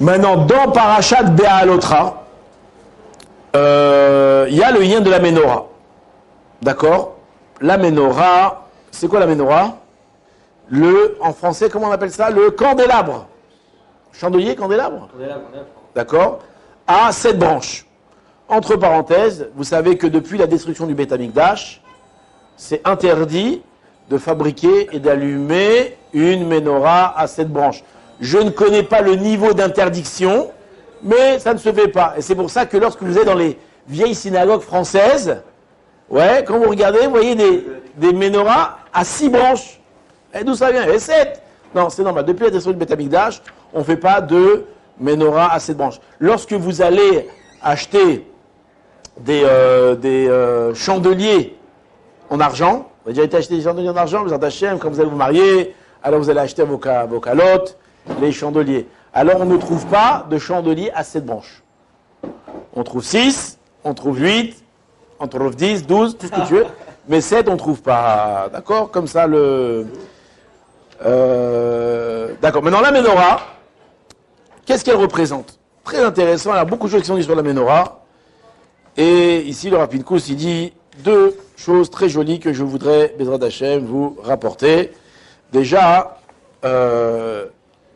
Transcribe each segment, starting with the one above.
Maintenant, dans Parashat Be'alotra, il y a le lien de la Ménorah. D'accord? La Ménorah, c'est quoi la Ménorah? En français, comment on appelle ça? Le candélabre. Chandelier, candélabre? D'accord? À 7 branches. Entre parenthèses, vous savez que depuis la destruction du Beth Amikdash, c'est interdit de fabriquer et d'allumer une Ménorah à 7 branches. Je ne connais pas le niveau d'interdiction, mais ça ne se fait pas. Et c'est pour ça que lorsque vous êtes dans les vieilles synagogues françaises, ouais, quand vous regardez, vous voyez des Ménorahs à 6 branches. Et d'où ça vient? Et 7. Non, c'est normal. Depuis la destruction du Beth Amikdash, on ne fait pas de Ménorah à 7 branches. Lorsque vous allez acheter des chandeliers en argent, vous avez déjà été acheter des chandeliers en argent, vous en achetez quand vous allez vous marier, alors vous allez acheter vos calottes, les chandeliers. Alors on ne trouve pas de chandelier à 7 branches. On trouve 6, on trouve 8, on trouve 10, 12, tout ce que tu veux, mais 7 on ne trouve pas. D'accord? Comme ça D'accord. Maintenant la Ménorah, qu'est-ce qu'elle représente? Très intéressant, il y a beaucoup de choses qui sont dites sur la Ménorah. Et ici, le Rav Pinkus, il dit 2 choses très jolies que je voudrais, Bezrat Hashem, vous rapporter. Déjà,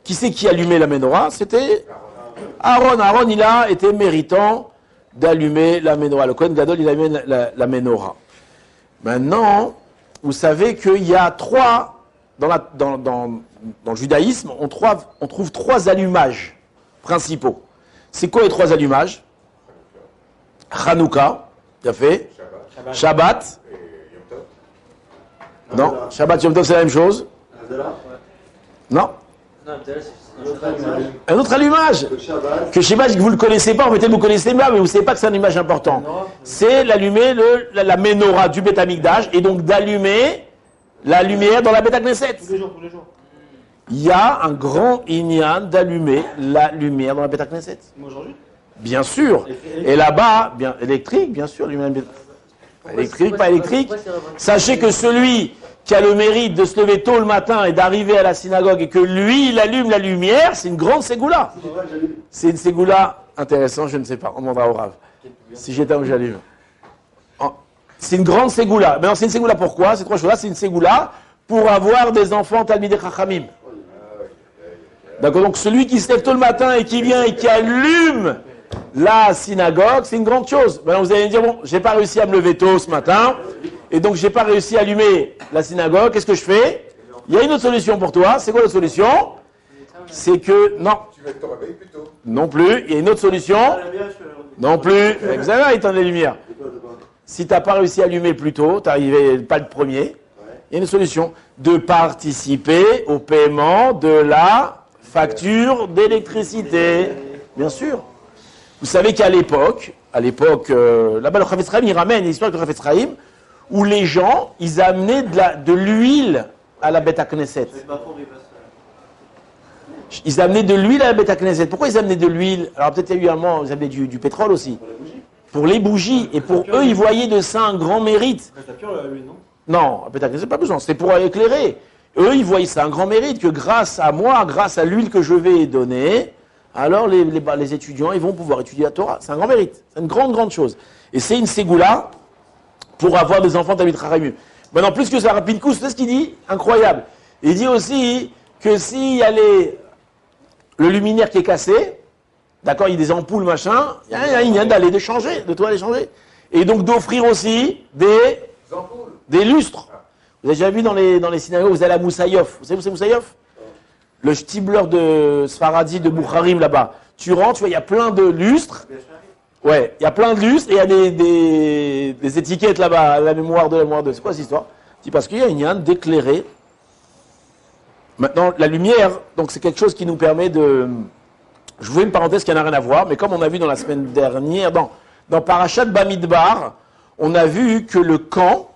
qui c'est qui allumait la Ménorah? C'était Aaron. Aaron, il a été méritant d'allumer la Ménorah. Le Kohen Gadol, il a allumé la Ménorah. Maintenant, vous savez qu'il y a 3, dans le judaïsme, on trouve 3 allumages principaux. C'est quoi les 3 allumages? Hanouka, tu as fait. Shabbat. Non, Shabbat, Yom Tov, c'est la même chose. Non. Un autre allumage. Que Shabbat, que vous ne le connaissez pas, peut-être vous connaissez pas, mais vous ne savez pas que c'est un allumage important. C'est l'allumer la Ménorah du Beth Amikdash et donc d'allumer la lumière dans la Beth Knesset. Tous les jours. Il y a un grand inyan d'allumer la lumière dans la Beth Knesset. Aujourd'hui? Bien sûr. Et là-bas, bien électrique, bien sûr, lumière électrique, pas électrique. Sachez que celui qui a le mérite de se lever tôt le matin et d'arriver à la synagogue et que lui, il allume la lumière, c'est une grande ségoula. C'est une ségoula intéressante, je ne sais pas, on demandera au Rav. Si j'étais où j'allume. C'est une grande ségoula. Maintenant, c'est une ségoula pourquoi? Ces 3 choses-là, c'est une ségoula pour avoir des enfants Talmidei Chachamim. D'accord, donc celui qui se lève tôt le matin et qui vient et qui allume la synagogue, c'est une grande chose. Maintenant, vous allez me dire, bon, j'ai pas réussi à me lever tôt ce matin, et donc j'ai pas réussi à allumer la synagogue, qu'est-ce que je fais? Il y a une autre solution pour toi. C'est quoi la solution? C'est que, non. Tu vas te réveiller plus tôt. Non plus. Il y a une autre solution. Non plus. Vous avez éteindre les lumières. Si tu n'as pas réussi à allumer plus tôt, tu n'arrivais pas le premier, il y a une solution. De participer au paiement de la facture d'électricité. Bien sûr. Vous savez qu'à l'époque, là-bas le Chafetz Chaim, il ramène l'histoire du Chafetz Chaim, où les gens, ils amenaient de l'huile à la Beth Knesset. Ils amenaient de l'huile à la Beth Knesset. Pourquoi ils amenaient de l'huile? Alors peut-être il y a eu un moment, ils amenaient du pétrole aussi. Pour les bougies. Et pour eux, ils voyaient de ça un grand mérite. Non, à Beth Knesset, pas besoin. C'était pour éclairer. Eux, ils voyaient ça un grand mérite, que grâce à moi, grâce à l'huile que je vais donner, alors les étudiants, ils vont pouvoir étudier la Torah. C'est un grand mérite. C'est une grande chose. Et c'est une ségoula pour avoir des enfants Talmidei Chachamim. Maintenant, plus que ça, Rav Pinkus, c'est ce qu'il dit, incroyable. Il dit aussi que s'il y a le luminaire qui est cassé, d'accord, il y a des ampoules, machin, il y a d'aller de changer, de tout aller changer. Et donc d'offrir aussi des lustres. Vous avez déjà vu dans les synagogues, vous allez à Moussaïof. Vous savez où c'est Moussaïof? Le Shtibler de Sfaradi de Boucharim là-bas. Tu rentres, tu vois, il y a plein de lustres. Ouais, il y a plein de lustres et il y a des étiquettes là-bas, la mémoire de. C'est quoi cette histoire? C'est parce qu'il y a une yann d'éclairer. Maintenant, la lumière, donc c'est quelque chose qui nous permet de. Je vous fais une parenthèse qui n'a rien à voir, mais comme on a vu dans la semaine dernière, dans Parashat Bamidbar, on a vu que le camp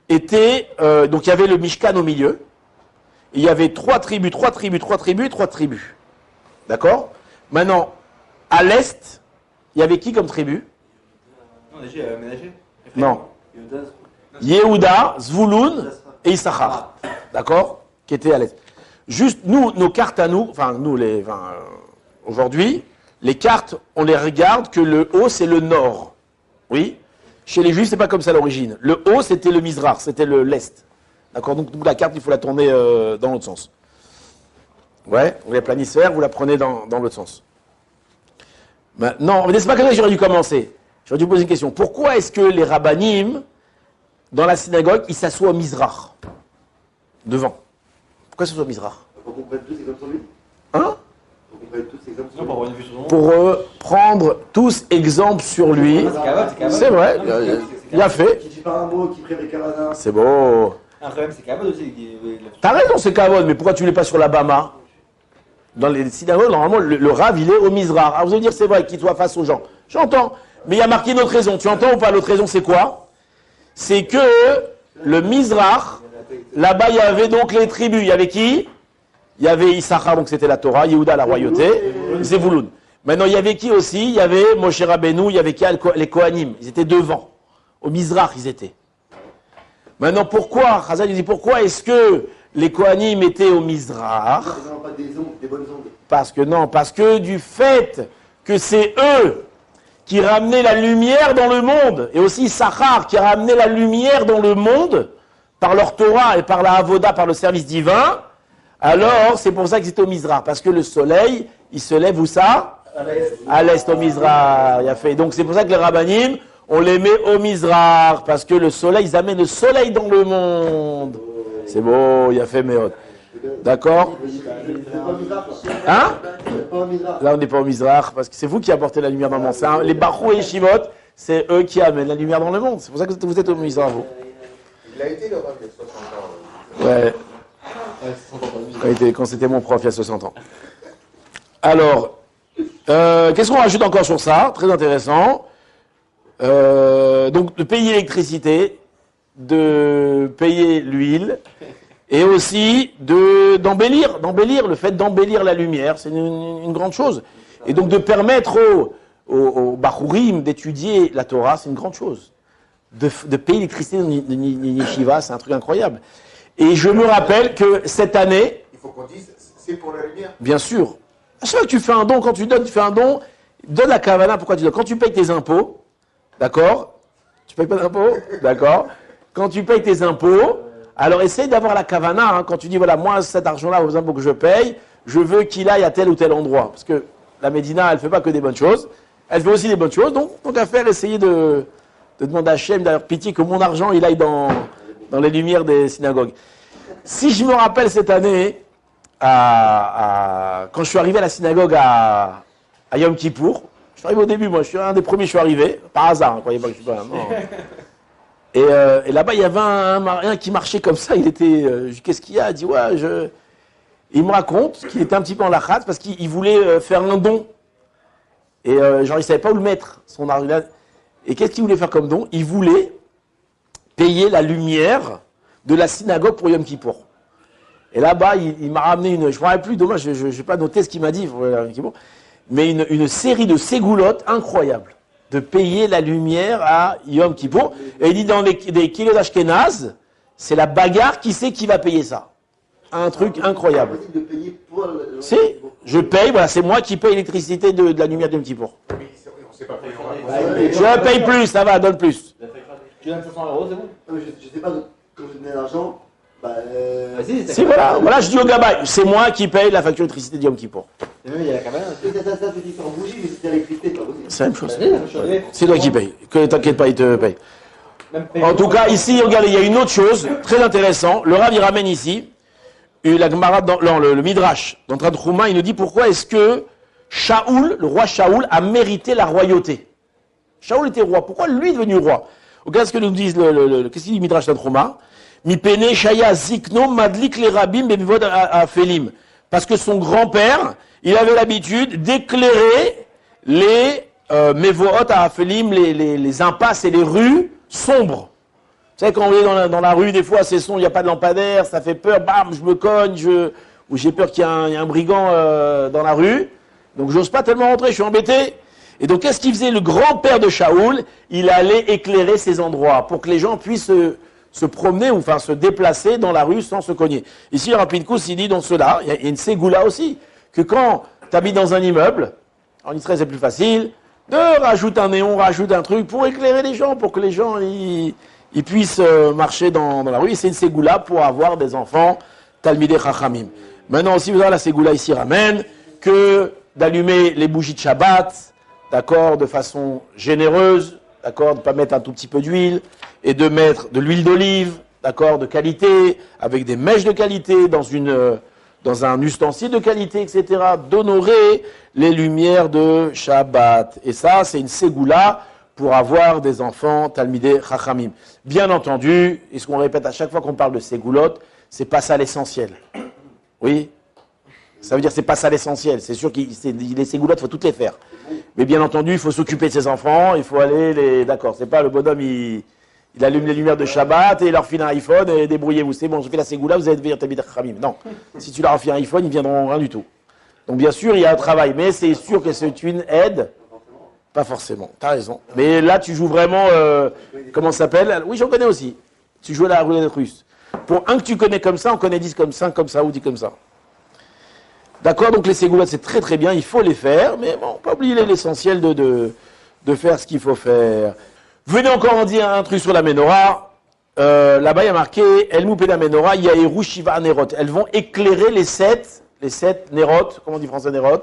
était. Donc il y avait le Mishkan au milieu. Il y avait 3 tribus. D'accord? Maintenant, à l'est, il y avait qui comme tribu? Non. Yehuda, Zvouloun et Issachar. D'accord? Qui étaient à l'est. Juste, nous, nos cartes à nous, enfin, nous, Aujourd'hui, les cartes, on les regarde que le haut, c'est le nord. Oui. Chez les juifs, c'est pas comme ça à l'origine. Le haut, c'était le Mizrach, c'était l'est. D'accord. Donc la carte, il faut la tourner dans l'autre sens. Ouais. Vous la planisphère, vous la prenez dans l'autre sens. Non, mais c'est pas comme ça que j'aurais dû commencer. J'aurais dû poser une question. Pourquoi est-ce que les rabbanim, dans la synagogue, ils s'assoient au Mizrach, devant? Pourquoi ils s'assoient au Mizrach? Pour qu'on prenne tous exemple sur lui. Hein? Pour qu'on prenne tous exemple sur lui. Pour avoir une vue sur le monde. Pour prendre tous exemple sur lui. C'est vrai, il a fait. Qui dit pas un mot, qui prévient Kavana. C'est beau. Un problème, c'est Kavod aussi. T'as raison, c'est Kavod, mais pourquoi tu l'es pas sur la Bama? Dans les synagogues, normalement, le Rav, il est au Mizrach. Alors vous allez dire, c'est vrai, qu'il soit face aux gens. J'entends. Mais il y a marqué une autre raison. Tu entends ou pas? L'autre raison, c'est quoi? C'est que le Mizrach, là-bas, il y avait donc les tribus. Il y avait qui? Il y avait Issachar, donc c'était la Torah, Yehuda, la royauté, Zevulun. Maintenant, il y avait qui aussi? Il y avait Moshe Rabbeinu, il y avait qui? Les Kohanim. Ils étaient devant. Au Mizrach, ils étaient. Maintenant, pourquoi? Chazal dit, pourquoi est-ce que les Kohanim étaient au Mizrach? Pas des ondes, des bonnes ondes. Parce que du fait que c'est eux qui ramenaient la lumière dans le monde, et aussi Issachar qui ramenait la lumière dans le monde, par leur Torah et par la Avoda, par le service divin, alors c'est pour ça qu'ils étaient au Mizrach, parce que le soleil, il se lève où ça? À l'est, au Mizrach. Il a fait. Donc c'est pour ça que les rabbanim, on les met au Mizrach, parce que le soleil, ils amènent le soleil dans le monde. C'est beau, il a fait Méod. D'accord? Hein? Là, on n'est pas au Mizrach, parce que c'est vous qui apportez la lumière dans le monde. Les Bachou et les Shivot, c'est eux qui amènent la lumière dans le monde. C'est pour ça que vous êtes au Mizrach, vous. Il a été le roi il y a 60 ans. Ouais. Quand c'était mon prof, il y a 60 ans. Alors, qu'est-ce qu'on rajoute encore sur ça? Très intéressant. Donc, de payer l'électricité, de payer l'huile, et aussi d'embellir, le fait d'embellir la lumière, c'est une grande chose. Et donc de permettre aux Bachurim d'étudier la Torah, c'est une grande chose. De payer l'électricité dans une yeshiva, c'est un truc incroyable. Et je me rappelle que cette année... Il faut qu'on dise, c'est pour la lumière. Bien sûr. À chaque fois que tu fais un don, quand tu fais un don, donne la kavana, pourquoi tu donnes? Quand tu payes tes impôts, d'accord? Tu payes pas d'impôts? D'accord? Quand tu payes tes impôts, alors essaye d'avoir la kavana, quand tu dis, voilà, moi, cet argent-là, aux impôts que je paye, je veux qu'il aille à tel ou tel endroit. Parce que la Médina, elle ne fait pas que des bonnes choses, elle fait aussi des bonnes choses, donc à faire, essayer de demander à Hachem, d'ailleurs, pitié que mon argent, il aille dans les lumières des synagogues. Si je me rappelle cette année, quand je suis arrivé à la synagogue à Yom Kippour, je suis arrivé au début, moi, je suis un des premiers, je suis arrivé, par hasard, croyez pas que je suis pas... Non. Et là-bas, il y avait un qui marchait comme ça, il était... qu'est-ce qu'il y a? Il dit, ouais, Il me raconte qu'il était un petit peu en lachat parce qu'il voulait faire un don. Et genre, il ne savait pas où le mettre, son argent. Et qu'est-ce qu'il voulait faire comme don? Il voulait payer la lumière de la synagogue pour Yom Kippour. Et là-bas, il m'a ramené je ne me rappelle plus, dommage, je n'ai pas noté ce qu'il m'a dit, mais une série de ségoulottes incroyables. De payer la lumière à Yom Kippour. Et il dit dans des kilos d'Ashkenaz, c'est la bagarre, qui sait qui va payer ça. Un truc incroyable. Si, je paye, voilà, c'est moi qui paye l'électricité de la lumière de Yom Kippour. Oui, c'est vrai, on ne sait pas payer. Je paye plus, ça va, donne plus. Tu donnes 500 €, c'est bon? Je ne sais pas, quand je donnais l'argent, si, voilà, je dis au gabay, c'est moi qui paye la facture d'électricité de Yom Kippour. Et même, il y a la cabane. ça c'est différent. Bougie, mais c'était l'électricité, pas possible. C'est la même chose. Ouais. C'est toi qui paye. Que t'inquiète pas, il te paye. En tout cas, ici, regardez, il y a une autre chose très intéressante. Le Rav, il ramène ici, la Gemara le Midrash, dans Tradchouma, il nous dit pourquoi est-ce que Shaoul, le roi Shaoul, a mérité la royauté. Shaoul était roi. Pourquoi lui est devenu roi? Regarde ce que nous disent qu'est-ce qu'il dit Midrash Tradchouma? Mipene Shaya Zikno Madlik les Rabim Bebivod Afelim. Parce que son grand-père, il avait l'habitude d'éclairer les Mevohot Afelim, les impasses et les rues sombres. Vous savez, quand on est dans la rue, des fois, c'est sombre, il n'y a pas de lampadaire, ça fait peur, bam, je me cogne, ou j'ai peur qu'il y ait un brigand dans la rue. Donc, j'ose pas tellement rentrer, je suis embêté. Et donc, qu'est-ce qu'il faisait? Le grand-père de Shaoul, il allait éclairer ces endroits pour que les gens puissent se promener ou enfin se déplacer dans la rue sans se cogner. Ici, Rapid Kous, il dit dans cela, il y a une ségoula aussi, que quand tu habites dans un immeuble, en Israël c'est plus facile, de rajouter un néon, rajoute un truc pour éclairer les gens, pour que les gens ils puissent marcher dans la rue. Et c'est une ségoula pour avoir des enfants Talmidei Chachamim. Maintenant aussi, vous avez la ségoula ici ramène que d'allumer les bougies de Shabbat, d'accord, de façon généreuse, d'accord, de ne pas mettre un tout petit peu d'huile, et de mettre de l'huile d'olive, d'accord, de qualité, avec des mèches de qualité, dans un ustensile de qualité, etc., d'honorer les lumières de Shabbat. Et ça, c'est une ségoula pour avoir des enfants Talmidei Chachamim. Bien entendu, et ce qu'on répète à chaque fois qu'on parle de ségoulot, c'est pas ça l'essentiel. Oui? Ça veut dire que c'est pas ça l'essentiel. C'est sûr que les ségoulottes, il faut toutes les faire. Mais bien entendu, il faut s'occuper de ses enfants, il faut aller les... D'accord, c'est pas le bonhomme, il allume les lumières de Shabbat et il leur file un iPhone et débrouillez-vous. C'est bon, j'ai fait la ségoula, vous allez devenir Talmidei Chachamim. Non, si tu leur files un iPhone, ils viendront rien du tout. Donc bien sûr, il y a un travail, mais c'est sûr que c'est une aide. Pas forcément, t'as raison. Mais là, tu joues vraiment... comment ça s'appelle? Oui, j'en connais aussi. Tu joues à la roulette russe. Pour un que tu connais comme ça, on connaît 10 comme 5 comme ça ou 10 comme ça. D'accord, donc les ségoulottes, c'est très très bien, il faut les faire, mais bon, pas oublier l'essentiel de faire ce qu'il faut faire. Venez encore en dire un truc sur la menorah. Là-bas, il y a marqué El Moupé la menorah, Yahiru Shiva Nerot. Elles vont éclairer les sept Nerot. Comment on dit français Nerot?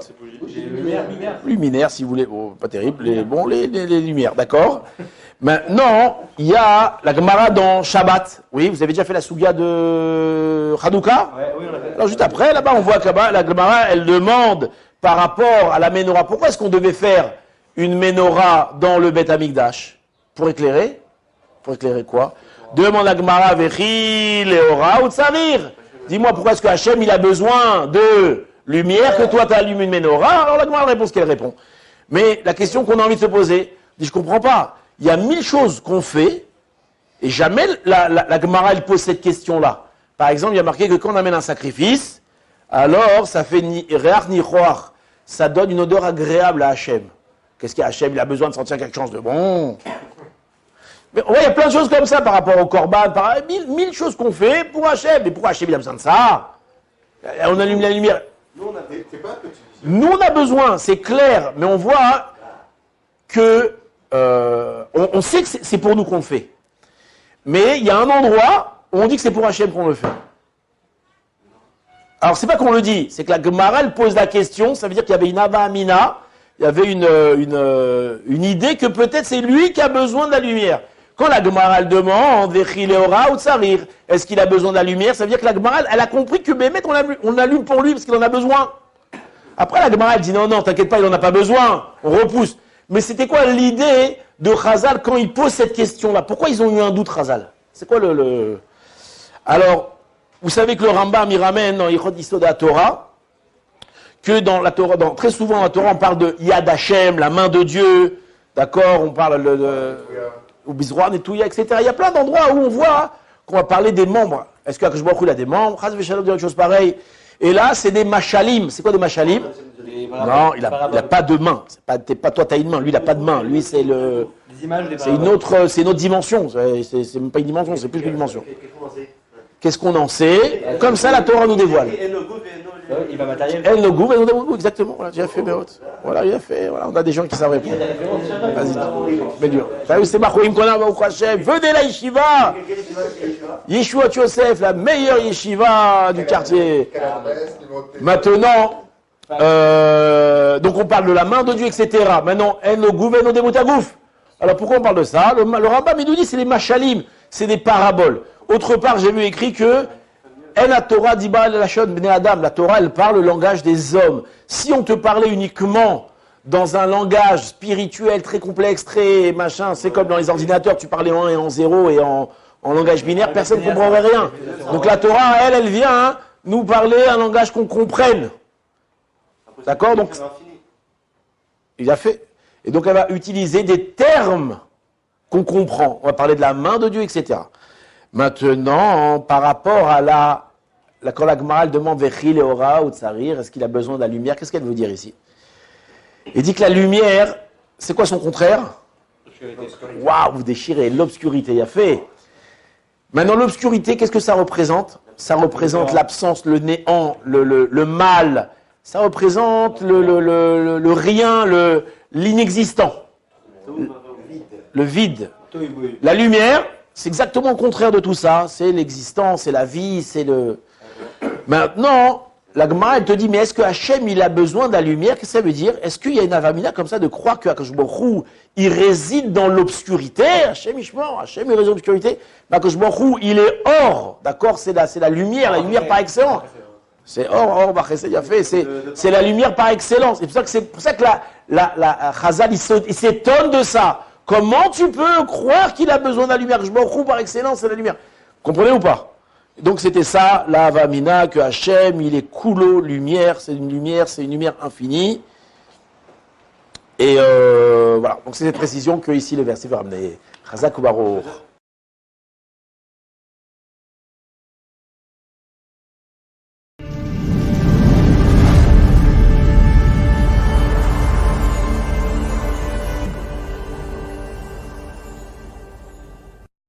Luminaires, si vous voulez. Bon, pas terrible, les lumières, d'accord. Maintenant, il y a la Gemara dans Shabbat. Oui, vous avez déjà fait la Souga de Hanouka? Oui, on l'a fait. Alors juste après, là-bas, on voit que la Gemara, elle demande par rapport à la menorah, pourquoi est-ce qu'on devait faire une menorah dans le Beth Amikdash? Pour éclairer? Pour éclairer quoi? Demande la Gemara, Vechi, Leora ou Tsarir. Dis-moi, pourquoi est-ce que Hachem, il a besoin de lumière, que toi, tu allumes une menorah? Alors la Gemara répond ce qu'elle répond. Mais la question qu'on a envie de se poser, je comprends pas. Il y a 1000 choses qu'on fait, et jamais la Gemara, elle pose cette question-là. Par exemple, il y a marqué que quand on amène un sacrifice, alors ça fait ni réach ni roach. Ça donne une odeur agréable à Hachem. Qu'est-ce qu'il y a Hachem? Il a besoin de sentir quelque chose de bon. Mais ouais, il y a plein de choses comme ça par rapport au Korban, par 1000 choses qu'on fait pour Hachem. Mais pourquoi Hachem, il a besoin de ça? On allume la lumière. Nous, on a, c'est pas que tu dis ça. Nous, on a besoin, c'est clair, mais on voit que on sait que c'est pour nous qu'on le fait. Mais il y a un endroit où on dit que c'est pour Hachem qu'on le fait. Alors, c'est pas qu'on le dit, c'est que la Gemara, elle pose la question, ça veut dire qu'il y avait une Ava Amina, il y avait une idée que peut-être c'est lui qui a besoin de la lumière. Quand la Gemara, elle demande, Vechi Leora ou Tsarir, est-ce qu'il a besoin de la lumière? Ça veut dire que la Gemara, elle a compris que Bémet, on allume pour lui parce qu'il en a besoin. Après, la Gemara, elle dit non, t'inquiète pas, il en a pas besoin, on repousse. Mais c'était quoi l'idée de Chazal quand il pose cette question-là? Pourquoi ils ont eu un doute, Chazal? C'est quoi Alors, vous savez que le Rambam, il ramène dans Yichot Yisod Torah, que dans la Torah, très souvent dans la Torah, on parle de Yad Hashem, la main de Dieu, d'accord? On parle au Bizroan et tout, etc. Il y a plein d'endroits où on voit qu'on va parler des membres. Est-ce qu'Akash Baruch Hu, il a des membres? Chaz v'Shalom dit une chose pareille. Et là, c'est des machalim. C'est quoi des machalim? Non, il n'a pas de main. Pas toi, tu as une main. Lui, il n'a pas de main. Lui, c'est une autre dimension. C'est même pas une dimension, c'est plus qu'une dimension. Qu'est-ce qu'on en sait? Comme ça, la Torah nous dévoile. Il va matériel. Elle le goût, exactement. Voilà, j'ai fait mes hautes. Voilà, il a fait. Voilà, on a des gens qui savent répondre. Vas-y, mais dur. T'as vu, c'est Machoim qu'on a au Hachem. Venez la yeshiva. Yeshua Yosef, la meilleure yeshiva du quartier. Maintenant, donc on parle de la main de Dieu, etc. Maintenant, elle le goût, elle nous démoutagouf. Alors pourquoi on parle de ça? Le Rambam, il nous dit c'est les machalim, c'est des paraboles. Autre part, j'ai vu écrit que la Torah dit Adam, la Torah, elle parle le langage des hommes. Si on te parlait uniquement dans un langage spirituel très complexe, très machin, c'est comme dans les ordinateurs, tu parlais en 1 et en 0 et en langage binaire, personne ne comprendrait rien. Donc la Torah, elle vient nous parler un langage qu'on comprenne. D'accord? Donc, il a fait. Et donc elle va utiliser des termes qu'on comprend. On va parler de la main de Dieu, etc. Maintenant, par rapport à quand la Gemara demande Vechi Leora ou Tsarir, est-ce qu'il a besoin de la lumière? Qu'est-ce qu'elle veut dire ici? Il dit que la lumière, c'est quoi son contraire? Waouh, vous déchirez, l'obscurité, il a fait. Maintenant, l'obscurité, qu'est-ce que ça représente? Ça représente l'absence, le néant, le mal, ça représente le rien, l'inexistant, le vide. La lumière, c'est exactement le contraire de tout ça. C'est l'existence, c'est la vie, c'est le... Maintenant, la Gemara, elle te dit, mais est-ce que Hachem, il a besoin de la lumière? Qu'est-ce que ça veut dire? Est-ce qu'il y a une avamina comme ça de croire que Akadosh Baruch Hu, il réside dans l'obscurité? Hachem, il réside dans l'obscurité. Mais Akadosh Baruch Hu, il est or, d'accord? C'est la lumière par excellence. C'est or, c'est la lumière par excellence. C'est pour ça que la Chazal, il s'étonne de ça. Comment tu peux croire qu'il a besoin de la lumière? Je m'en fous par excellence, c'est la lumière. Comprenez ou pas? Donc c'était ça, la Avamina, que Hachem, il est coulo, lumière, c'est une lumière infinie. Et voilà, donc c'est cette précision que ici le verset va ramener. Chazak ou Baruch.